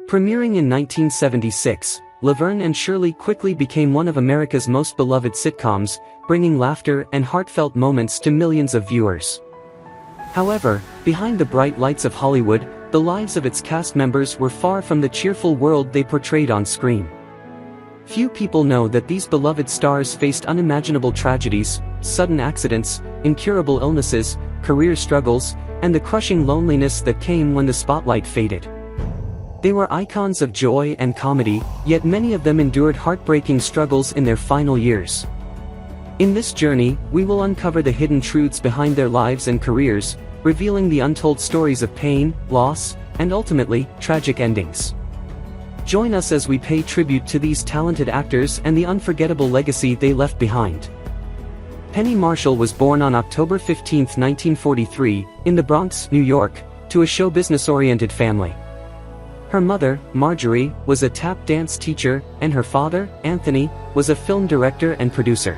Premiering in 1976, Laverne and Shirley quickly became one of America's most beloved sitcoms, bringing laughter and heartfelt moments to millions of viewers. However, behind the bright lights of Hollywood, the lives of its cast members were far from the cheerful world they portrayed on screen. Few people know that these beloved stars faced unimaginable tragedies, sudden accidents, incurable illnesses, career struggles, and the crushing loneliness that came when the spotlight faded. They were icons of joy and comedy, yet many of them endured heartbreaking struggles in their final years. In this journey, we will uncover the hidden truths behind their lives and careers, revealing the untold stories of pain, loss, and ultimately, tragic endings. Join us as we pay tribute to these talented actors and the unforgettable legacy they left behind. Penny Marshall was born on October 15, 1943, in the Bronx, New York, to a show business-oriented family. Her mother, Marjorie, was a tap dance teacher, and her father, Anthony, was a film director and producer.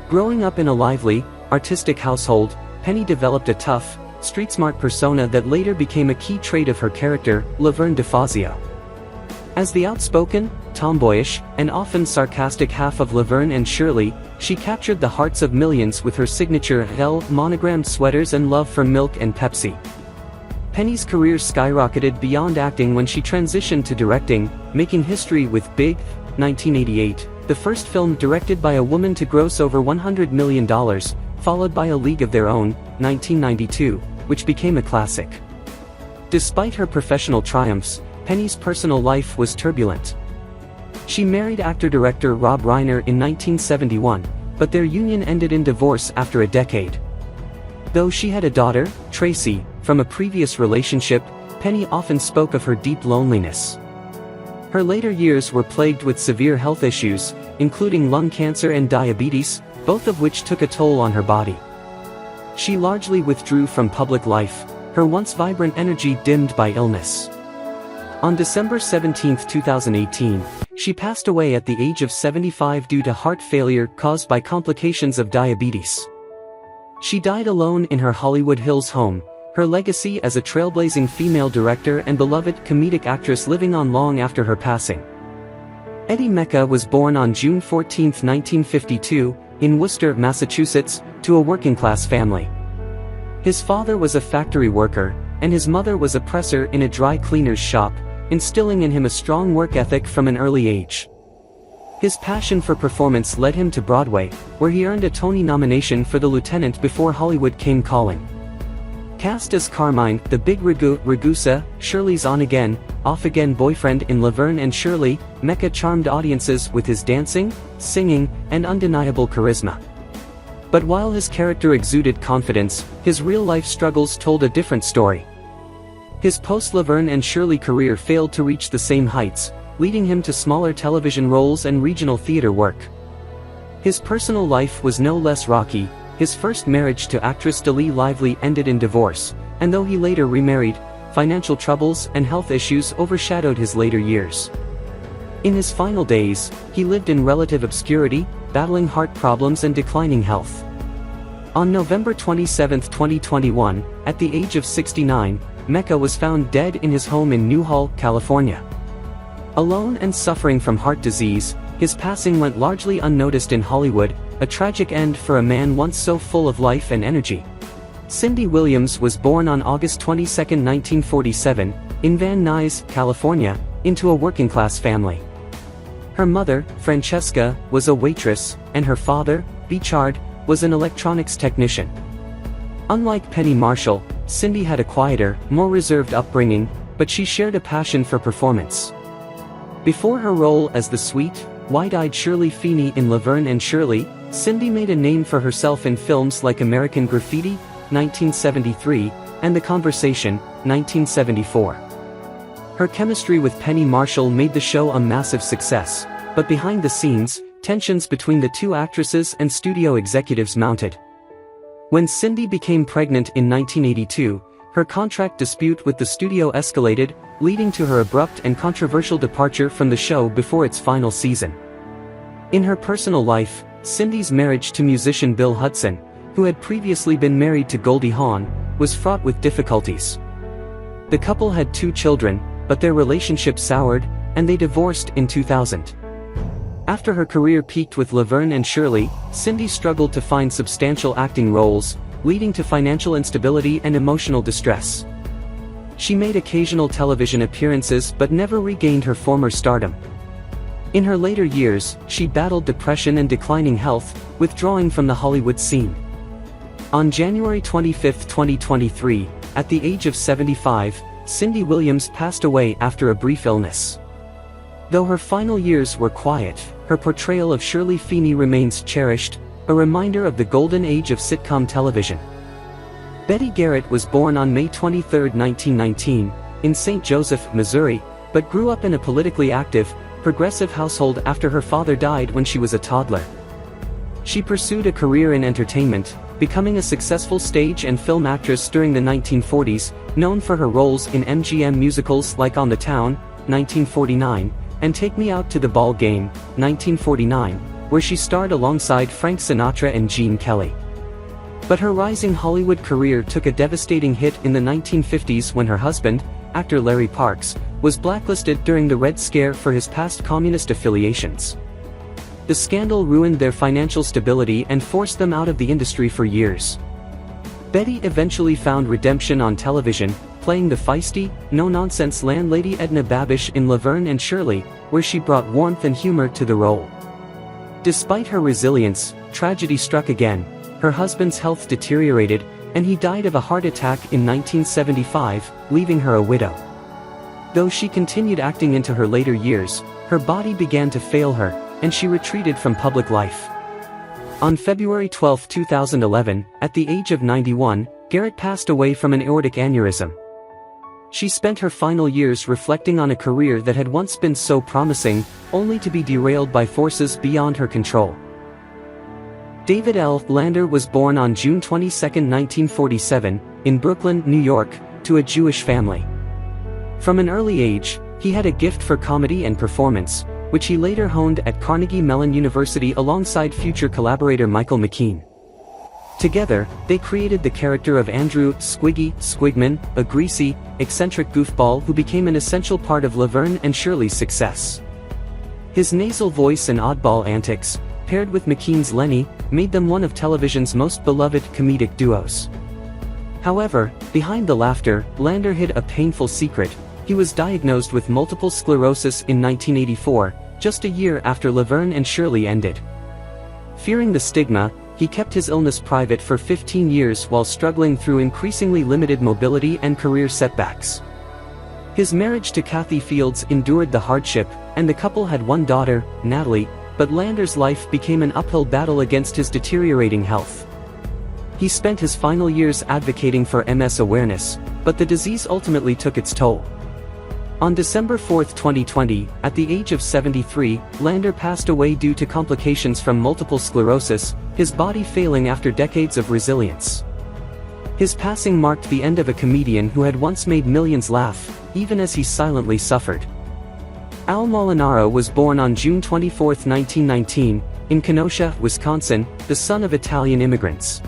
Growing up in a lively, artistic household, Penny developed a tough, street-smart persona that later became a key trait of her character, Laverne DeFazio. As the outspoken, tomboyish, and often sarcastic half of Laverne and Shirley, she captured the hearts of millions with her signature L monogrammed sweaters and love for milk and Pepsi. Penny's career skyrocketed beyond acting when she transitioned to directing, making history with Big, 1988, the first film directed by a woman to gross over $100 million, followed by A League of Their Own, 1992, which became a classic. Despite her professional triumphs, Penny's personal life was turbulent. She married actor-director Rob Reiner in 1971, but their union ended in divorce after a decade. Though she had a daughter, Tracy, from a previous relationship, Penny often spoke of her deep loneliness. Her later years were plagued with severe health issues, including lung cancer and diabetes, both of which took a toll on her body. She largely withdrew from public life, her once vibrant energy dimmed by illness. On December 17, 2018, she passed away at the age of 75 due to heart failure caused by complications of diabetes. She died alone in her Hollywood Hills home, her legacy as a trailblazing female director and beloved comedic actress living on long after her passing. Eddie Mecca was born on June 14, 1952, in Worcester, Massachusetts, to a working-class family. His father was a factory worker, and his mother was a presser in a dry cleaner's shop, instilling in him a strong work ethic from an early age. His passion for performance led him to Broadway, where he earned a Tony nomination for The Lieutenant before Hollywood came calling. Cast as Carmine, the big Ragusa, Shirley's on-again, off-again boyfriend in Laverne and Shirley, Mecca charmed audiences with his dancing, singing, and undeniable charisma. But while his character exuded confidence, his real-life struggles told a different story. His post-Laverne and Shirley career failed to reach the same heights, leading him to smaller television roles and regional theater work. His personal life was no less rocky. His first marriage to actress Dali Lively ended in divorce, and though he later remarried, financial troubles and health issues overshadowed his later years. In his final days, he lived in relative obscurity, battling heart problems and declining health. On November 27, 2021, at the age of 69, Mecca was found dead in his home in Newhall, California. Alone and suffering from heart disease, his passing went largely unnoticed in Hollywood, a tragic end for a man once so full of life and energy. Cindy Williams was born on August 22, 1947, in Van Nuys, California, into a working-class family. Her mother, Francesca, was a waitress, and her father, Bichard, was an electronics technician. Unlike Penny Marshall, Cindy had a quieter, more reserved upbringing, but she shared a passion for performance. Before her role as the sweet, wide-eyed Shirley Feeney in Laverne and Shirley, Cindy made a name for herself in films like American Graffiti, 1973, and The Conversation, 1974. Her chemistry with Penny Marshall made the show a massive success, but behind the scenes, tensions between the two actresses and studio executives mounted. When Cindy became pregnant in 1982, her contract dispute with the studio escalated, leading to her abrupt and controversial departure from the show before its final season. In her personal life, Cindy's marriage to musician Bill Hudson, who had previously been married to Goldie Hawn, was fraught with difficulties. The couple had 2 children, but their relationship soured, and they divorced in 2000. After her career peaked with Laverne and Shirley, Cindy struggled to find substantial acting roles, leading to financial instability and emotional distress. She made occasional television appearances but never regained her former stardom. In her later years, she battled depression and declining health, withdrawing from the Hollywood scene. On January 25, 2023, at the age of 75, Cindy Williams passed away after a brief illness. Though her final years were quiet, her portrayal of Shirley Feeney remains cherished, a reminder of the golden age of sitcom television. Betty Garrett was born on May 23, 1919, in St. Joseph, Missouri, but grew up in a politically active, progressive household after her father died when she was a toddler. She pursued a career in entertainment, becoming a successful stage and film actress during the 1940s, known for her roles in MGM musicals like On the Town, 1949, and Take Me Out to the Ball Game, 1949, where she starred alongside Frank Sinatra and Gene Kelly. But her rising Hollywood career took a devastating hit in the 1950s when her husband, actor Larry Parks, was blacklisted during the Red Scare for his past communist affiliations. The scandal ruined their financial stability and forced them out of the industry for years. Betty eventually found redemption on television, playing the feisty, no-nonsense landlady Edna Babish in Laverne and Shirley, where she brought warmth and humor to the role. Despite her resilience, tragedy struck again. Her husband's health deteriorated, and he died of a heart attack in 1975, leaving her a widow. Though she continued acting into her later years, her body began to fail her, and she retreated from public life. On February 12, 2011, at the age of 91, Garrett passed away from an aortic aneurysm. She spent her final years reflecting on a career that had once been so promising, only to be derailed by forces beyond her control. David L. Lander was born on June 22, 1947, in Brooklyn, New York, to a Jewish family. From an early age, he had a gift for comedy and performance, which he later honed at Carnegie Mellon University alongside future collaborator Michael McKean. Together, they created the character of Andrew Squiggy Squigman, a greasy, eccentric goofball who became an essential part of Laverne and Shirley's success. His nasal voice and oddball antics, paired with McKean's Lenny, made them one of television's most beloved comedic duos. However, behind the laughter, Lander hid a painful secret. He was diagnosed with multiple sclerosis in 1984, just a year after Laverne and Shirley ended. Fearing the stigma, he kept his illness private for 15 years while struggling through increasingly limited mobility and career setbacks. His marriage to Kathy Fields endured the hardship, and the couple had one daughter, Natalie, but Lander's life became an uphill battle against his deteriorating health. He spent his final years advocating for MS awareness, but the disease ultimately took its toll. On December 4, 2020, at the age of 73, Lander passed away due to complications from multiple sclerosis, his body failing after decades of resilience. His passing marked the end of a comedian who had once made millions laugh, even as he silently suffered. Al Molinaro was born on June 24, 1919, in Kenosha, Wisconsin, the son of Italian immigrants.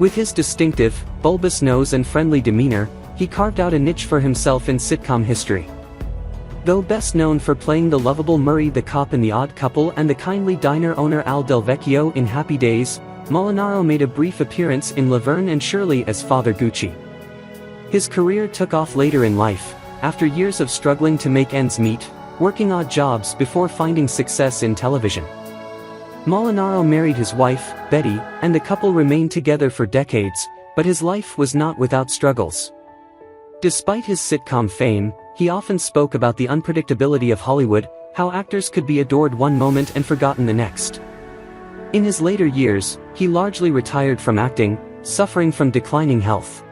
With his distinctive, bulbous nose and friendly demeanor, he carved out a niche for himself in sitcom history. Though best known for playing the lovable Murray the cop in The Odd Couple and the kindly diner owner Al Del Vecchio in Happy Days, Molinaro made a brief appearance in Laverne and Shirley as Father Gucci. His career took off later in life, after years of struggling to make ends meet, working odd jobs before finding success in television. Molinaro married his wife, Betty, and the couple remained together for decades, but his life was not without struggles. Despite his sitcom fame, he often spoke about the unpredictability of Hollywood, how actors could be adored one moment and forgotten the next. In his later years, he largely retired from acting, suffering from declining health.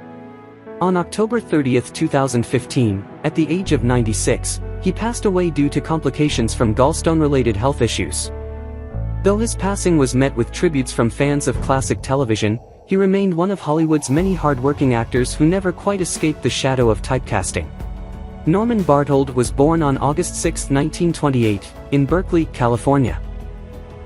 On October 30, 2015, at the age of 96, he passed away due to complications from gallstone-related health issues. Though his passing was met with tributes from fans of classic television, he remained one of Hollywood's many hard-working actors who never quite escaped the shadow of typecasting. Norman Barthold was born on August 6, 1928, in Berkeley, California.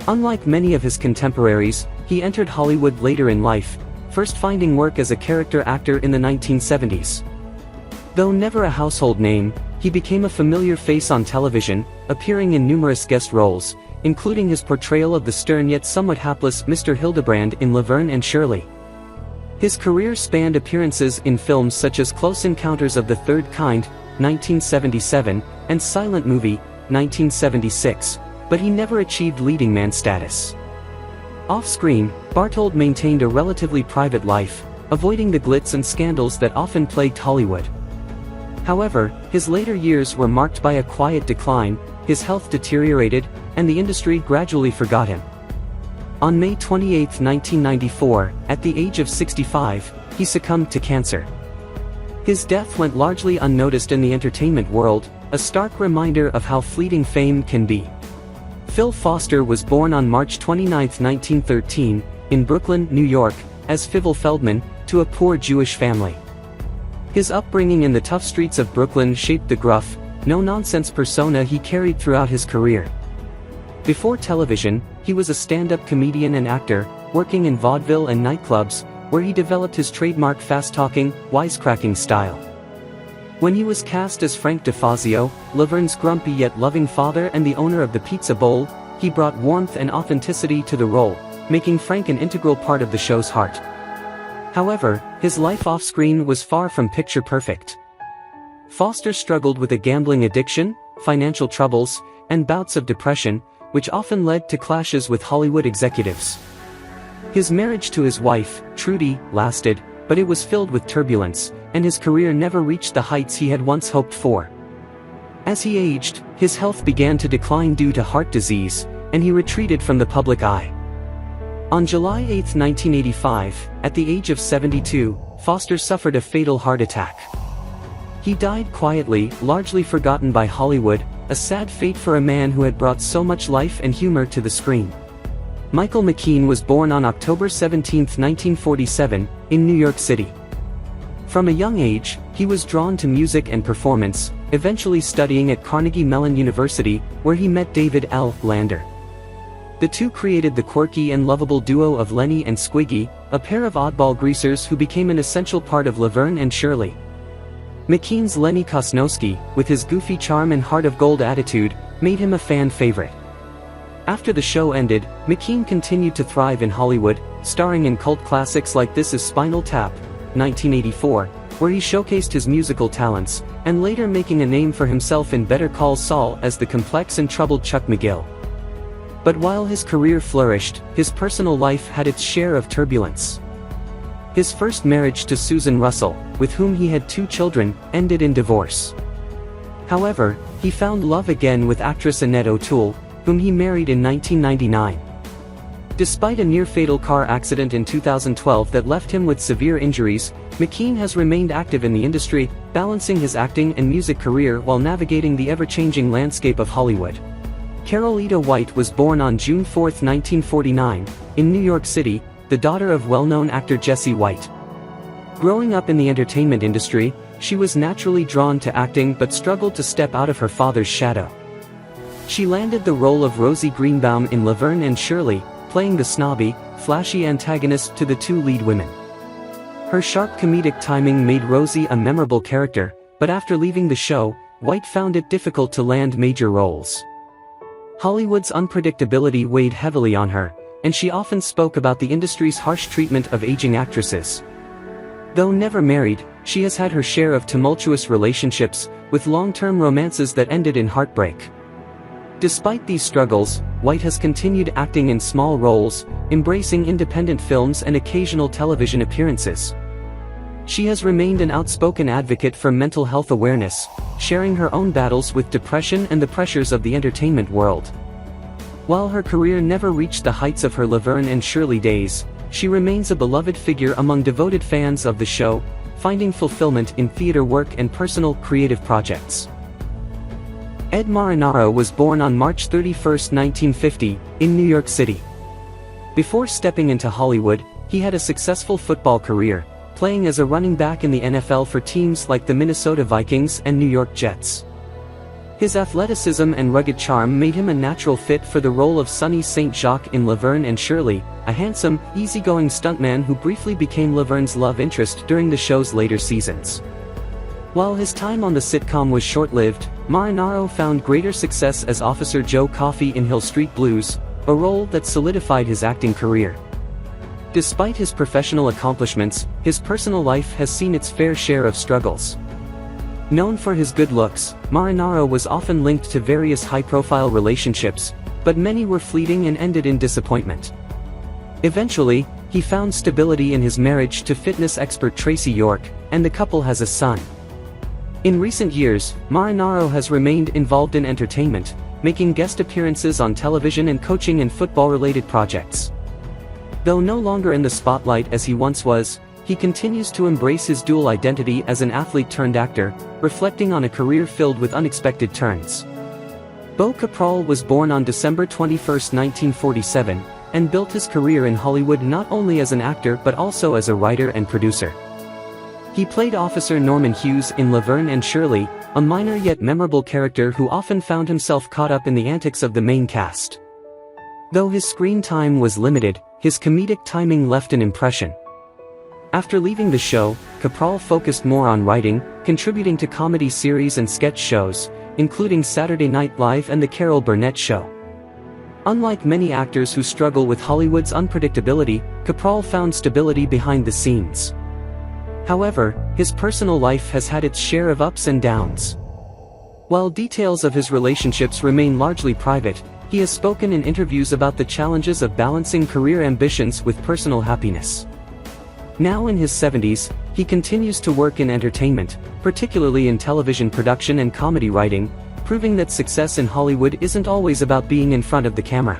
Unlike many of his contemporaries, he entered Hollywood later in life, first finding work as a character actor in the 1970s. Though never a household name, he became a familiar face on television, appearing in numerous guest roles, including his portrayal of the stern yet somewhat hapless Mr. Hildebrand in Laverne and Shirley. His career spanned appearances in films such as Close Encounters of the Third Kind, 1977, and Silent Movie, 1976, but he never achieved leading man status. Off-screen, Barthold maintained a relatively private life, avoiding the glitz and scandals that often plagued Hollywood. However, his later years were marked by a quiet decline, his health deteriorated, and the industry gradually forgot him. On May 28, 1994, at the age of 65, he succumbed to cancer. His death went largely unnoticed in the entertainment world, a stark reminder of how fleeting fame can be. Phil Foster was born on March 29, 1913, in Brooklyn, New York, as Fievel Feldman, to a poor Jewish family. His upbringing in the tough streets of Brooklyn shaped the gruff, no-nonsense persona he carried throughout his career. Before television, he was a stand-up comedian and actor, working in vaudeville and nightclubs, where he developed his trademark fast-talking, wisecracking style. When he was cast as Frank DeFazio, Laverne's grumpy yet loving father and the owner of the Pizza Bowl, he brought warmth and authenticity to the role, making Frank an integral part of the show's heart. However, his life off-screen was far from picture-perfect. Foster struggled with a gambling addiction, financial troubles, and bouts of depression, which often led to clashes with Hollywood executives. His marriage to his wife, Trudy, lasted, but it was filled with turbulence, and his career never reached the heights he had once hoped for. As he aged, his health began to decline due to heart disease, and he retreated from the public eye. On July 8, 1985, at the age of 72, Foster suffered a fatal heart attack. He died quietly, largely forgotten by Hollywood, a sad fate for a man who had brought so much life and humor to the screen. Michael McKean was born on October 17, 1947, in New York City. From a young age, he was drawn to music and performance, eventually studying at Carnegie Mellon University, where he met David L. Lander. The two created the quirky and lovable duo of Lenny and Squiggy, a pair of oddball greasers who became an essential part of Laverne and Shirley. McKean's Lenny Kosnowski, with his goofy charm and heart of gold attitude, made him a fan favorite. After the show ended, McKean continued to thrive in Hollywood, starring in cult classics like This Is Spinal Tap, 1984, where he showcased his musical talents, and later making a name for himself in Better Call Saul as the complex and troubled Chuck McGill. But while his career flourished, his personal life had its share of turbulence. His first marriage to Susan Russell, with whom he had 2 children, ended in divorce. However, he found love again with actress Annette O'Toole, whom he married in 1999. Despite a near-fatal car accident in 2012 that left him with severe injuries, McKean has remained active in the industry, balancing his acting and music career while navigating the ever-changing landscape of Hollywood. Carolita White was born on June 4, 1949, in New York City, the daughter of well-known actor Jesse White. Growing up in the entertainment industry, she was naturally drawn to acting but struggled to step out of her father's shadow. She landed the role of Rosie Greenbaum in Laverne and Shirley, playing the snobby, flashy antagonist to the 2 lead women. Her sharp comedic timing made Rosie a memorable character, but after leaving the show, White found it difficult to land major roles. Hollywood's unpredictability weighed heavily on her, and she often spoke about the industry's harsh treatment of aging actresses. Though never married, she has had her share of tumultuous relationships, with long-term romances that ended in heartbreak. Despite these struggles, White has continued acting in small roles, embracing independent films and occasional television appearances. She has remained an outspoken advocate for mental health awareness, sharing her own battles with depression and the pressures of the entertainment world. While her career never reached the heights of her Laverne and Shirley days, she remains a beloved figure among devoted fans of the show, finding fulfillment in theater work and personal, creative projects. Ed Marinaro was born on March 31, 1950, in New York City. Before stepping into Hollywood, he had a successful football career, playing as a running back in the NFL for teams like the Minnesota Vikings and New York Jets. His athleticism and rugged charm made him a natural fit for the role of Sonny St. Jacques in Laverne and Shirley, a handsome, easygoing stuntman who briefly became Laverne's love interest during the show's later seasons. While his time on the sitcom was short-lived, Marinaro found greater success as Officer Joe Coffey in Hill Street Blues, a role that solidified his acting career. Despite his professional accomplishments, his personal life has seen its fair share of struggles. Known for his good looks, Marinaro was often linked to various high-profile relationships, but many were fleeting and ended in disappointment. Eventually, he found stability in his marriage to fitness expert Tracy York, and the couple has a son. In recent years, Marinaro has remained involved in entertainment, making guest appearances on television and coaching in football-related projects. Though no longer in the spotlight as he once was, he continues to embrace his dual identity as an athlete-turned-actor, reflecting on a career filled with unexpected turns. Beau Capral was born on December 21, 1947, and built his career in Hollywood not only as an actor but also as a writer and producer. He played Officer Norman Hughes in Laverne and Shirley, a minor yet memorable character who often found himself caught up in the antics of the main cast. Though his screen time was limited, his comedic timing left an impression. After leaving the show, Capral focused more on writing, contributing to comedy series and sketch shows, including Saturday Night Live and The Carol Burnett Show. Unlike many actors who struggle with Hollywood's unpredictability, Capral found stability behind the scenes. However, his personal life has had its share of ups and downs. While details of his relationships remain largely private, he has spoken in interviews about the challenges of balancing career ambitions with personal happiness. Now in his 70s, he continues to work in entertainment, particularly in television production and comedy writing, proving that success in Hollywood isn't always about being in front of the camera.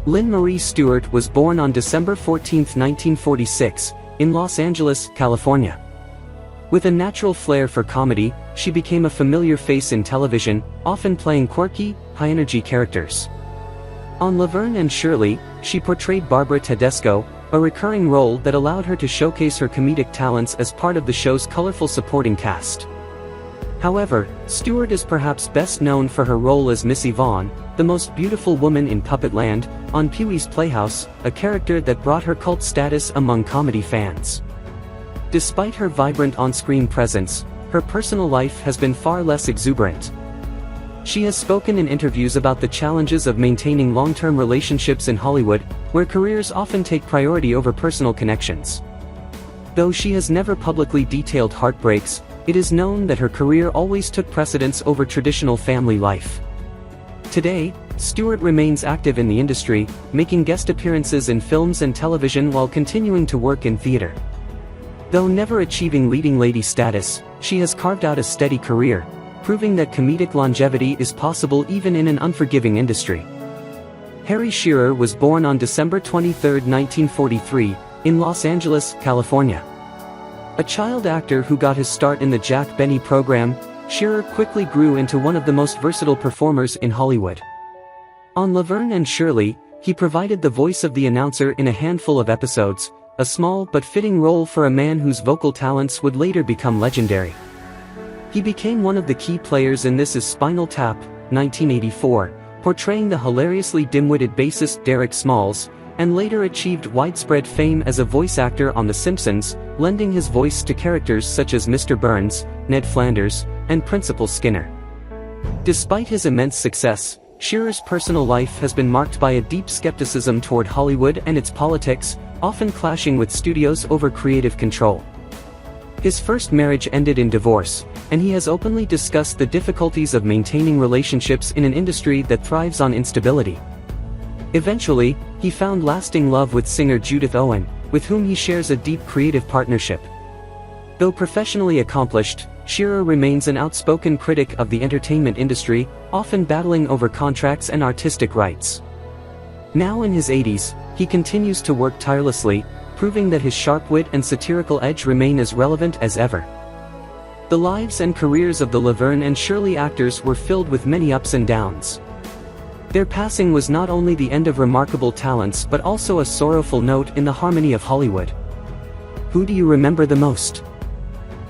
Lynn Marie Stewart was born on December 14, 1946, in Los Angeles, California. With a natural flair for comedy, she became a familiar face in television, often playing quirky, high-energy characters. On Laverne and Shirley, she portrayed Barbara Tedesco, a recurring role that allowed her to showcase her comedic talents as part of the show's colorful supporting cast. However, Stewart is perhaps best known for her role as Missy Vaughn, the most beautiful woman in Puppetland, on Pee-wee's Playhouse, a character that brought her cult status among comedy fans. Despite her vibrant on-screen presence, her personal life has been far less exuberant. She has spoken in interviews about the challenges of maintaining long-term relationships in Hollywood, where careers often take priority over personal connections. Though she has never publicly detailed heartbreaks, it is known that her career always took precedence over traditional family life. Today, Stewart remains active in the industry, making guest appearances in films and television while continuing to work in theater. Though never achieving leading lady status, she has carved out a steady career, proving that comedic longevity is possible even in an unforgiving industry. Harry Shearer was born on December 23, 1943, in Los Angeles, California. A child actor who got his start in the Jack Benny program, Shearer quickly grew into one of the most versatile performers in Hollywood. On Laverne and Shirley, he provided the voice of the announcer in a handful of episodes, a small but fitting role for a man whose vocal talents would later become legendary. He became one of the key players in This Is Spinal Tap, 1984, portraying the hilariously dim-witted bassist Derek Smalls, and later achieved widespread fame as a voice actor on The Simpsons, lending his voice to characters such as Mr. Burns, Ned Flanders, and Principal Skinner. Despite his immense success, Shearer's personal life has been marked by a deep skepticism toward Hollywood and its politics, often clashing with studios over creative control. His first marriage ended in divorce, and he has openly discussed the difficulties of maintaining relationships in an industry that thrives on instability. Eventually, he found lasting love with singer Judith Owen, with whom he shares a deep creative partnership. Though professionally accomplished, Shearer remains an outspoken critic of the entertainment industry, often battling over contracts and artistic rights. Now in his 80s, he continues to work tirelessly, proving that his sharp wit and satirical edge remain as relevant as ever. The lives and careers of the Laverne and Shirley actors were filled with many ups and downs. Their passing was not only the end of remarkable talents but also a sorrowful note in the harmony of Hollywood. Who do you remember the most?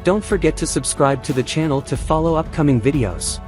Don't forget to subscribe to the channel to follow upcoming videos.